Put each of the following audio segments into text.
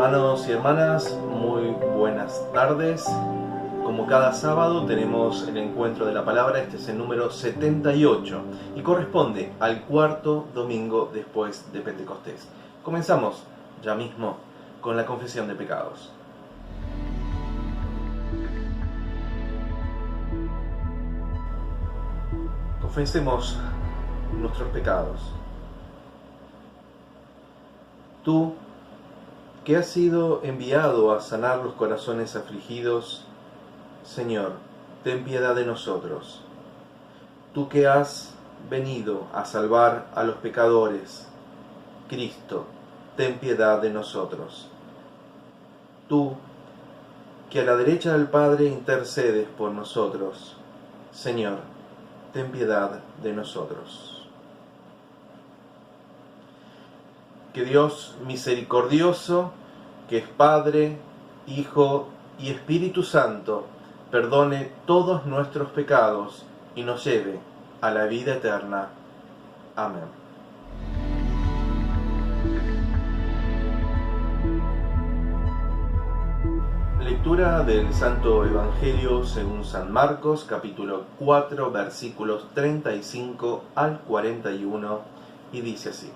Hermanos y hermanas, muy buenas tardes. Como cada sábado tenemos el encuentro de la palabra. Este es el número 78 y corresponde al cuarto domingo después de Pentecostés. Comenzamos ya mismo con la confesión de pecados. Confesemos nuestros pecados. Tú, que has sido enviado a sanar los corazones afligidos, Señor, ten piedad de nosotros. Tú que has venido a salvar a los pecadores, Cristo, ten piedad de nosotros. Tú, que a la derecha del Padre intercedes por nosotros, Señor, ten piedad de nosotros. Que Dios misericordioso, que es Padre, Hijo y Espíritu Santo, perdone todos nuestros pecados y nos lleve a la vida eterna. Amén. Lectura del Santo Evangelio según San Marcos, capítulo 4, versículos 35 al 41, y dice así.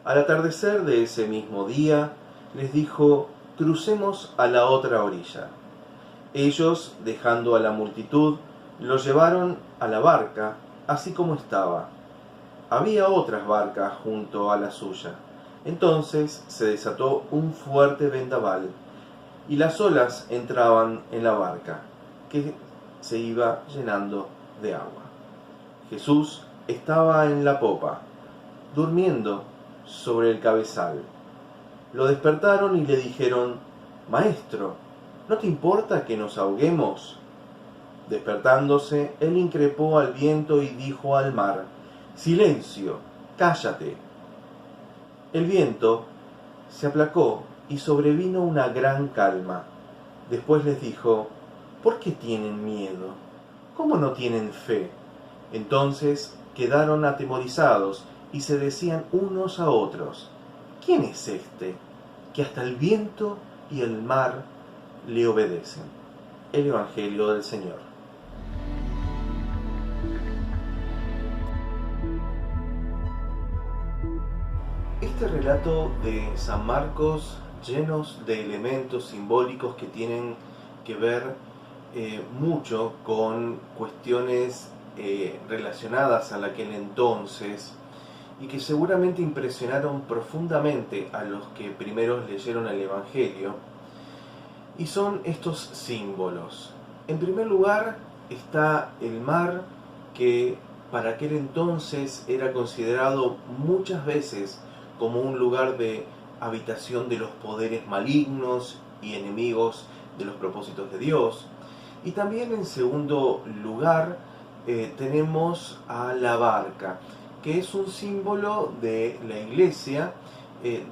Al atardecer de ese mismo día, les dijo: crucemos a la otra orilla. Ellos, dejando a la multitud, lo llevaron a la barca, así como estaba. Había otras barcas junto a la suya. Entonces se desató un fuerte vendaval, y las olas entraban en la barca, que se iba llenando de agua. Jesús estaba en la popa, durmiendo sobre el cabezal. Lo despertaron y le dijeron: Maestro, ¿no te importa que nos ahoguemos? Despertándose, él increpó al viento y dijo al mar: Silencio, cállate. El viento se aplacó y sobrevino una gran calma. Después les dijo: ¿por qué tienen miedo? ¿Cómo no tienen fe? Entonces quedaron atemorizados y se decían unos a otros: ¿quién es este, que hasta el viento y el mar le obedecen? El Evangelio del Señor. Este relato de San Marcos, llenos de elementos simbólicos que tienen que ver mucho con cuestiones relacionadas a aquel entonces, y que seguramente impresionaron profundamente a los que primero leyeron el Evangelio, y son estos símbolos. En primer lugar está el mar, que para aquel entonces era considerado muchas veces como un lugar de habitación de los poderes malignos y enemigos de los propósitos de Dios. Y también en segundo lugar tenemos a la barca, que es un símbolo de la Iglesia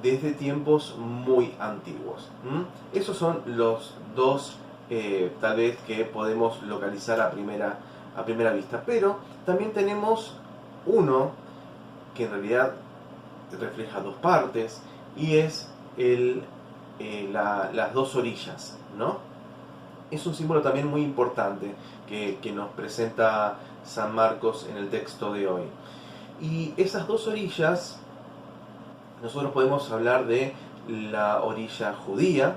desde tiempos muy antiguos. Esos son los dos, tal vez, que podemos localizar a primera vista. Pero también tenemos uno que en realidad refleja dos partes, y es las dos orillas, ¿no? Es un símbolo también muy importante que nos presenta San Marcos en el texto de hoy. Y esas dos orillas, nosotros podemos hablar de la orilla judía,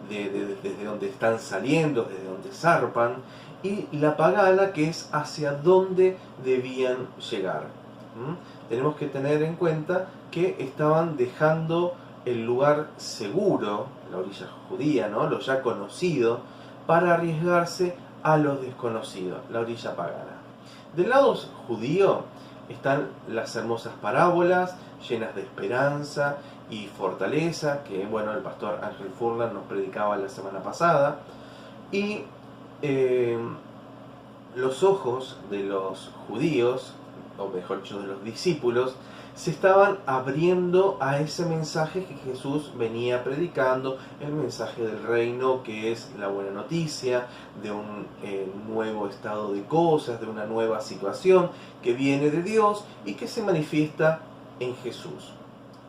desde donde están saliendo, desde donde zarpan, y la pagana, que es hacia donde debían llegar. Tenemos que tener en cuenta que estaban dejando el lugar seguro, la orilla judía, ¿no?, lo ya conocido, para arriesgarse a lo desconocido, la orilla pagana. Del lado judío están las hermosas parábolas llenas de esperanza y fortaleza, que bueno, el pastor Ángel Furlan nos predicaba la semana pasada, y los ojos de los judíos, o mejor dicho, de los discípulos, se estaban abriendo a ese mensaje que Jesús venía predicando, el mensaje del reino, que es la buena noticia de un nuevo estado de cosas, de una nueva situación que viene de Dios y que se manifiesta en Jesús.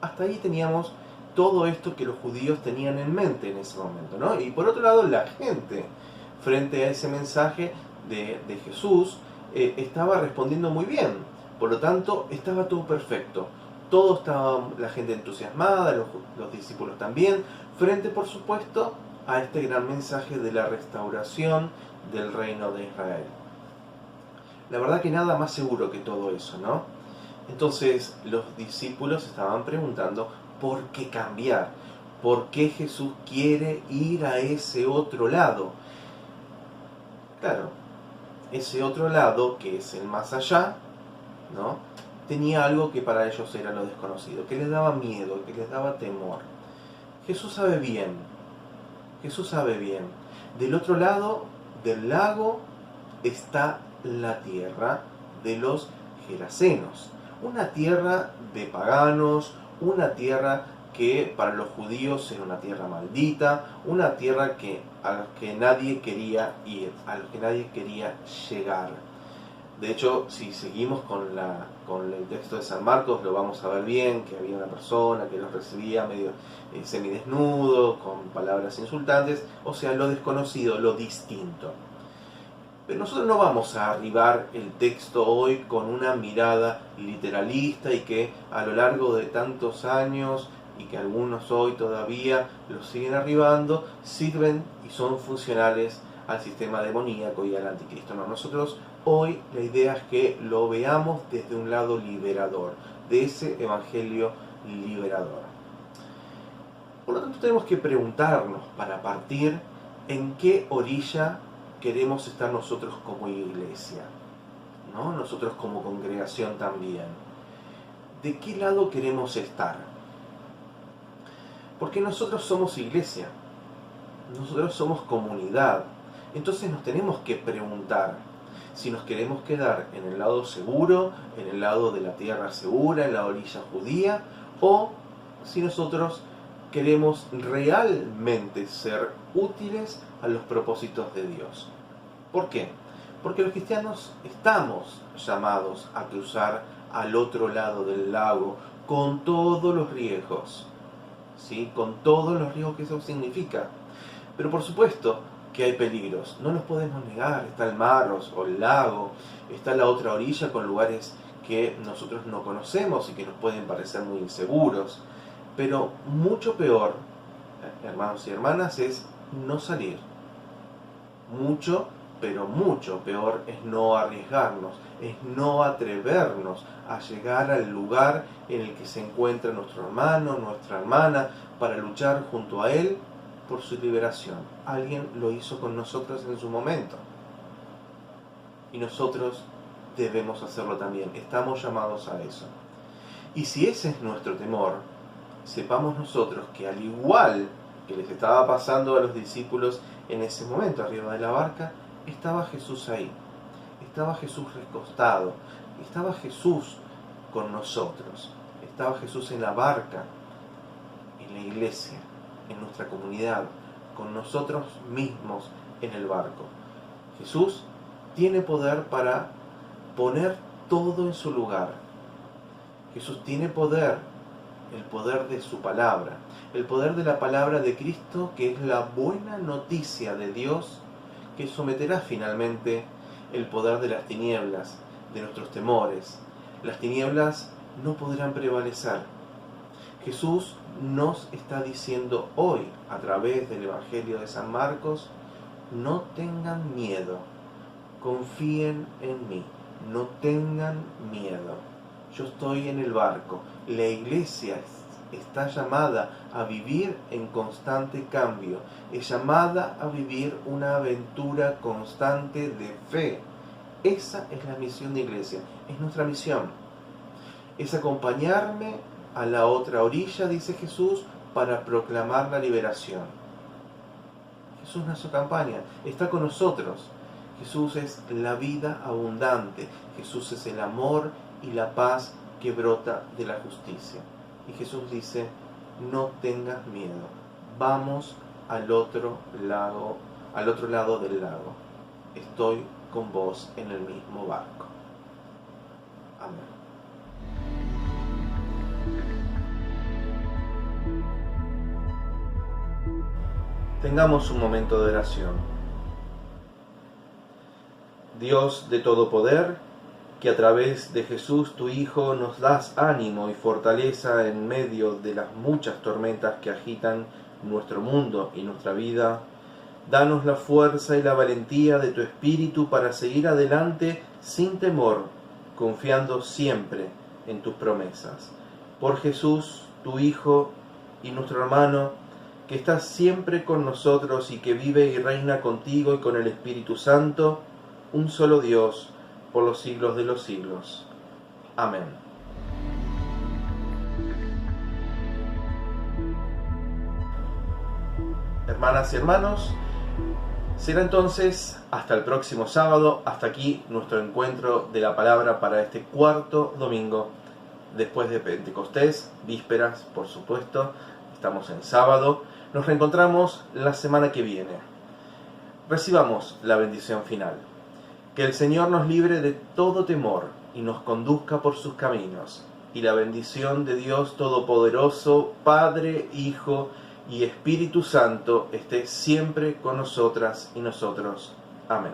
Hasta ahí teníamos todo esto que los judíos tenían en mente en ese momento, ¿no? Y por otro lado, la gente, frente a ese mensaje de Jesús, estaba respondiendo muy bien. Por lo tanto, estaba todo perfecto. Todo estaba, la gente entusiasmada, los discípulos también, frente, por supuesto, a este gran mensaje de la restauración del reino de Israel. La verdad que nada más seguro que todo eso, ¿no? Entonces los discípulos estaban preguntando por qué cambiar, por qué Jesús quiere ir a ese otro lado. Claro, ese otro lado, que es el más allá, ¿no? Tenía algo que para ellos era lo desconocido, que les daba miedo, que les daba temor. Jesús sabe bien, Jesús sabe bien. Del otro lado del lago está la tierra de los Gerasenos, una tierra de paganos, una tierra que para los judíos era una tierra maldita, una tierra a la que nadie quería ir, a la que nadie quería llegar. De hecho, si seguimos con el texto de San Marcos, lo vamos a ver bien, que había una persona que los recibía medio semidesnudos, con palabras insultantes, o sea, lo desconocido, lo distinto. Pero nosotros no vamos a arribar el texto hoy con una mirada literalista y que a lo largo de tantos años, y que algunos hoy todavía lo siguen arribando, sirven y son funcionales al sistema demoníaco y al anticristo. No, nosotros hoy la idea es que lo veamos desde un lado liberador, de ese evangelio liberador. Por lo tanto, tenemos que preguntarnos para partir en qué orilla queremos estar nosotros como iglesia, ¿no? Nosotros como congregación también. ¿De qué lado queremos estar? Porque nosotros somos iglesia, nosotros somos comunidad. Entonces nos tenemos que preguntar si nos queremos quedar en el lado seguro, en el lado de la tierra segura, en la orilla judía, o si nosotros queremos realmente ser útiles a los propósitos de Dios. ¿Por qué? Porque los cristianos estamos llamados a cruzar al otro lado del lago con todos los riesgos, ¿sí? Con todos los riesgos que eso significa. Pero por supuesto que hay peligros, no los podemos negar. Está el mar o el lago, está la otra orilla con lugares que nosotros no conocemos y que nos pueden parecer muy inseguros. Pero mucho peor, hermanos y hermanas, es no salir. Mucho, pero mucho peor es no arriesgarnos, es no atrevernos a llegar al lugar en el que se encuentra nuestro hermano, nuestra hermana, para luchar junto a él por su liberación. Alguien lo hizo con nosotros en su momento. Y nosotros debemos hacerlo también. Estamos llamados a eso. Y si ese es nuestro temor, sepamos nosotros que al igual que les estaba pasando a los discípulos en ese momento arriba de la barca, estaba Jesús ahí. Estaba Jesús recostado. Estaba Jesús con nosotros. Estaba Jesús en la barca, en la iglesia, en nuestra comunidad, con nosotros mismos en el barco. Jesús tiene poder para poner todo en su lugar. Jesús tiene poder, el poder de su palabra, el poder de la palabra de Cristo, que es la buena noticia de Dios, que someterá finalmente el poder de las tinieblas, de nuestros temores. Las tinieblas no podrán prevalecer. Jesús nos está diciendo hoy, a través del Evangelio de San Marcos, no tengan miedo, confíen en mí, no tengan miedo. Yo estoy en el barco. La iglesia está llamada a vivir en constante cambio, es llamada a vivir una aventura constante de fe. Esa es la misión de iglesia, es nuestra misión. Es acompañarme a la otra orilla, dice Jesús, para proclamar la liberación. Jesús nos acompaña, está con nosotros. Jesús es la vida abundante. Jesús es el amor y la paz que brota de la justicia. Y Jesús dice, no tengas miedo, vamos al otro lado del lago. Estoy con vos en el mismo barco. Amén. Tengamos un momento de oración. Dios de todo poder, que a través de Jesús tu Hijo nos das ánimo y fortaleza en medio de las muchas tormentas que agitan nuestro mundo y nuestra vida, danos la fuerza y la valentía de tu Espíritu para seguir adelante sin temor, confiando siempre en tus promesas. Por Jesús, tu Hijo y nuestro hermano, que está siempre con nosotros y que vive y reina contigo y con el Espíritu Santo, un solo Dios, por los siglos de los siglos. Amén. Hermanas y hermanos, será entonces hasta el próximo sábado. Hasta aquí nuestro encuentro de la palabra para este cuarto domingo después de Pentecostés, vísperas, por supuesto. Estamos en sábado. Nos reencontramos la semana que viene. Recibamos la bendición final. Que el Señor nos libre de todo temor y nos conduzca por sus caminos. Y la bendición de Dios Todopoderoso, Padre, Hijo y Espíritu Santo esté siempre con nosotras y nosotros. Amén.